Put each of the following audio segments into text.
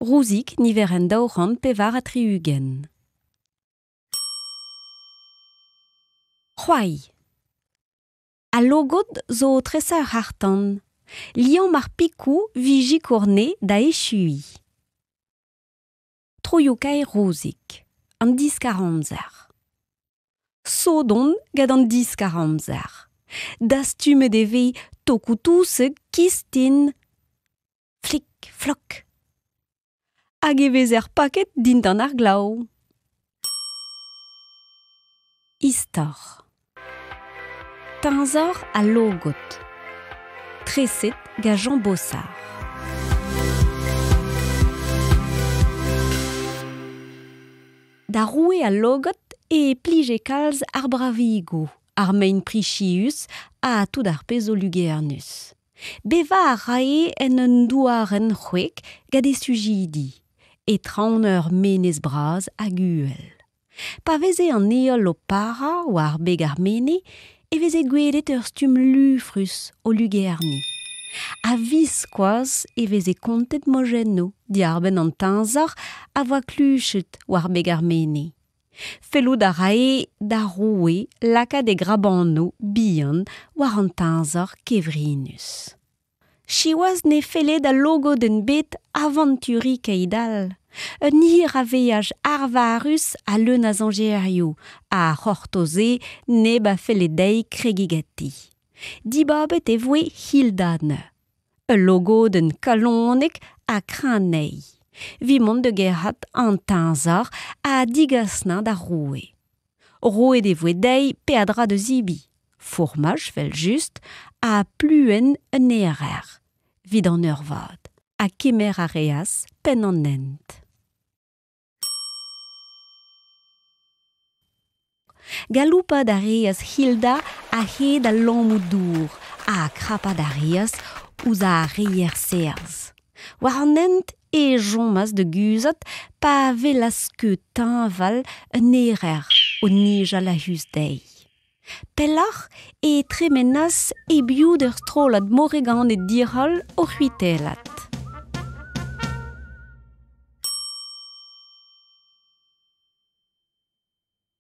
Rouzik niver en daoran pevar a triugen. C'hoai. A logod zo tresa hartan. Liam mar pikou viji kourne da echui. Troiokai rouzik. An diskaramzer. Sodon gad an diskaramzer. Dastume devei tokoutous kistin. Flik, flok. Hag e vez paket dindan ar glav. Istor. Tanzor a logot. Treset ga Jean Bossard. Da roue a logot e plije kalz ar bravigo, ar mein prichius a tout ar pezo lugernus. Beva a rae en un douaren c'hwek gade sujidi, e traoner menez braz a guel. Pa veze an eol o para ou ar beg ar mene, e veze gwelet ur stum lufrus o lugerni. A viskoaz e veze kontet mojenno, diarben an tanzor a voa kluchet war beg ar mene. Fellout a rae da roue laka de grabanno bihan war an tanzor kevrinus. Chiwaz ne fele da logo den bet avanturi keidal. Un hir a veaj arvarus a leun a zangerio, a c'hortoze ne ba fele dei kregigati. Dibabet e voe hildane. Un logo den kalonek a kranei. Vimont de gerhat an tanzor a digasna da roue. Roue de voe dei peadra de zibi. Formaj fel just a pluen un erer. Vid an ur vad. A kemer a reas pen an ent. Galoupa da reas Hilda a he da lamoudour, a krapa da reas ouz a reier serz. War an ent e jomas de guzot pa velas ke tanval un erer o nija la hus dei. Pellar e tremenas e bioud ur strolad moregan e dirhol o c'huitelat.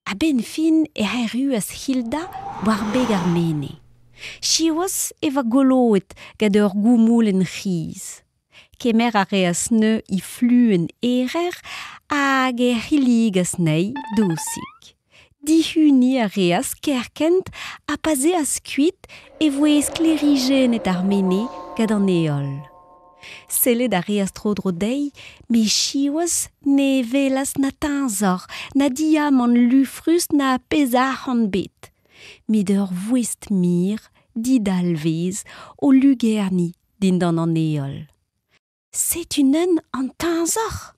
A ben fin e c'herruas Hilda war beg ar mene. Chiwas eva goloet gad ur goumoul en chiz. Kemer a reas neu i fluen erer hag e c'hiligas nei dosik. Dihuni a reas kerkent a paze a skuit e voe esklerigenet ar mene gad an eol. Sellet a reas trodro dei, me chiwas ne velas na tanzor, na diam an lufrus na pezar an bet. Med ur vouest mir, didalvez, o lugerni dindan an eol. Setunen an tanzor?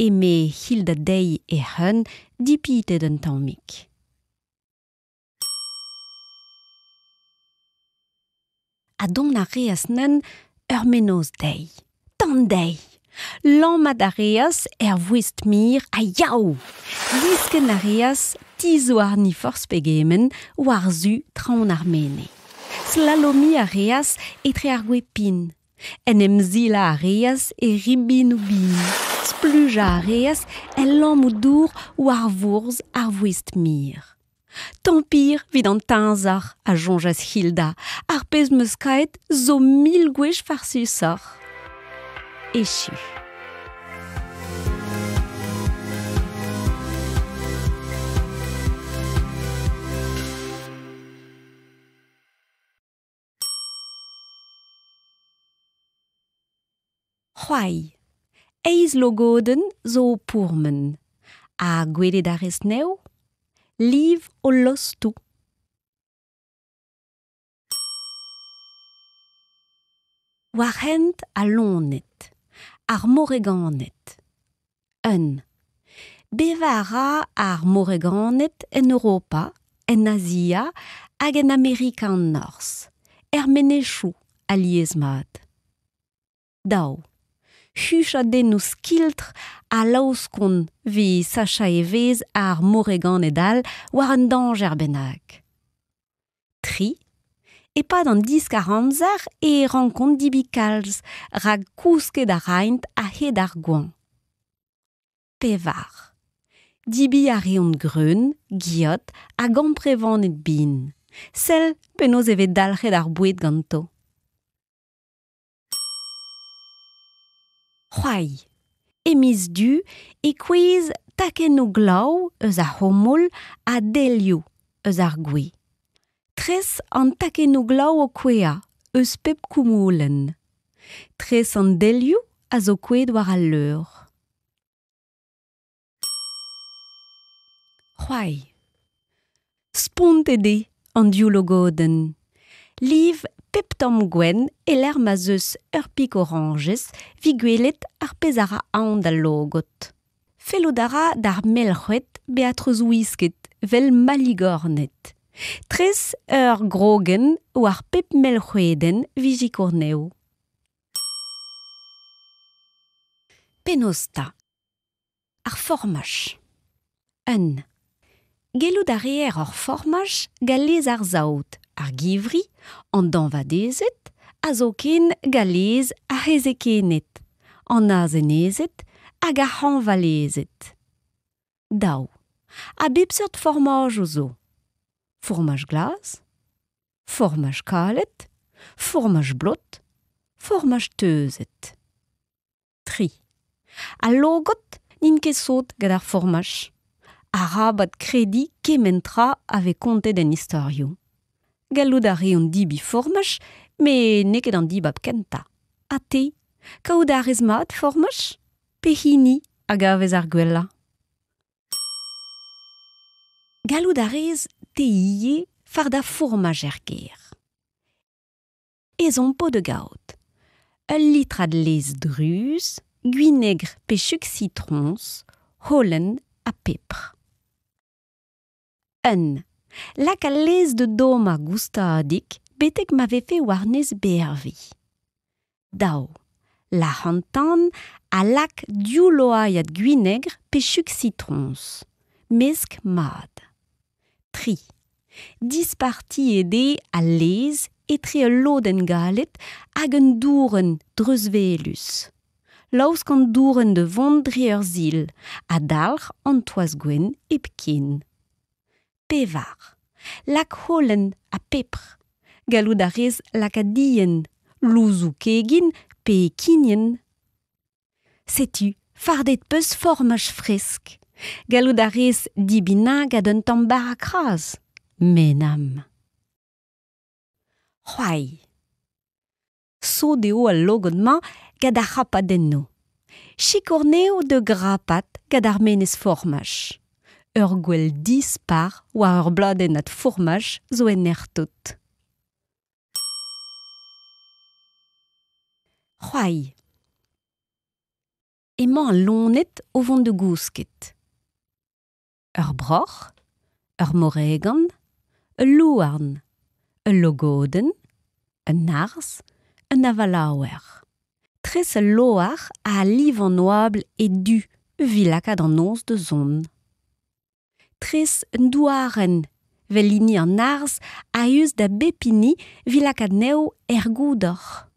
E me Hilda dei e hun dipitet un tammik. A don a reas nen ur menoz dei. Tan dei. Lammat a reas vouest mir a yaou. Lisken a reas tizo ar ni forspegemen war zu traon ar mene. Slalomi a reas etre ar gwepin. En emzila a reas e ribin ou bin. Spluja a reas en lamoudour war vourz ar vouest mir. Tampir vid an tanzor a jonjas Hilda, ar pez meus kaet zo mil gwech farsusor. Echu. C'hoai. Eiz logoden zo pourmen. A gwelet a rez neu? Liv o lostou. Warhent a lonet, ar moreganet. Bevara ar moreganet en Europa, en Asia hag en Amerika an Nors. Menechou a liezmad. Dao. Hucha den o skiltr a laoskon vi sacha e vez ar moregan edal war an danger bennak. Tri, e pas dans 10-40 e rencontre dibi kalz, rag kousket a reint a hed ar goan. Pevar. Dibi a reont greun, giot, a gant prevanet bin. Sel penaos evet dalc'het ar boued ganto. C'hoai. Emis du e kwez taken o glav eus ar c'hommol a delio eus ar gwe. Tres an taken o glav o kwea eus pep koumoulen. Tres an delio a zo kouet war al leur. C'hoai. Spont ede an dioulogoden. Liv pep tamm gwen e l'er ma zeus ur pik oranges vi gwelet ar pez ara aon da logot. Felodara d'ar melc'hwet beatreus ouisket vel maligornet. Tres ur grogen war pep melc'hweden viji korneo. Penosta. Ar formaj. Un. Gelout ar reer ar formaj galez ar zaout, ar givri, an danvadezet, a zo ken galez a hezekenet, an azenezet hag a hanvalezet. Daou. A bepseurt formaj o zo. Formaj glas, formaj kalet, formaj blot, formaj teuzet. Tri. A logot n'in ket sot gant ar formaj. A rabat kredi kementra ave kontet en historio. Gallout a reont dibi formaj, me neket an dibab kenta. A te, kaout a rez mat formaj? Pe hini a gavez ar gwella. Gallout a rez te ie far da formaj er ger. Ezon po de gaout. Un litrad lez druz, guinegr pe chuk citrons, holen a pepr. Un. Lak a lez de doma goustadik betek m'ave fe warnez behervi. Daou. La hantan a lak diouloaiat guinegr pe chuk citrons. Mesk mad. Tri. Disparti ede a lez etre a loden galet hag un douren dreuzvelus. Laus kan douren de vont dri ur zil, a dalc'h an toaz gwen ep ken. Pevar. Lak holen a pepr. Gallout a rez lak a dien, louzou kegin pe kinien. Setu, fardet peus formaj fresk. Gallout a rez dibina gant un tambar a kraz. Menam. C'hoai. So deo al logot ma gant ar rapadenno. Chikorneo de grapat gant ar menez formaj. Ur gwell dispar war ur bladen at formaj zo en ertot. C'hoai. Emañ an lonet o vont de gousket. Ur broc'h, ur moregan, ul louarn, ul logoden, un arz, un avalaouer. Tres ul loar a liv an oabl e du, vilakad an noz de zon. Tres un douaren, vel ini an arz a eus da bepini vilakad neo goudor.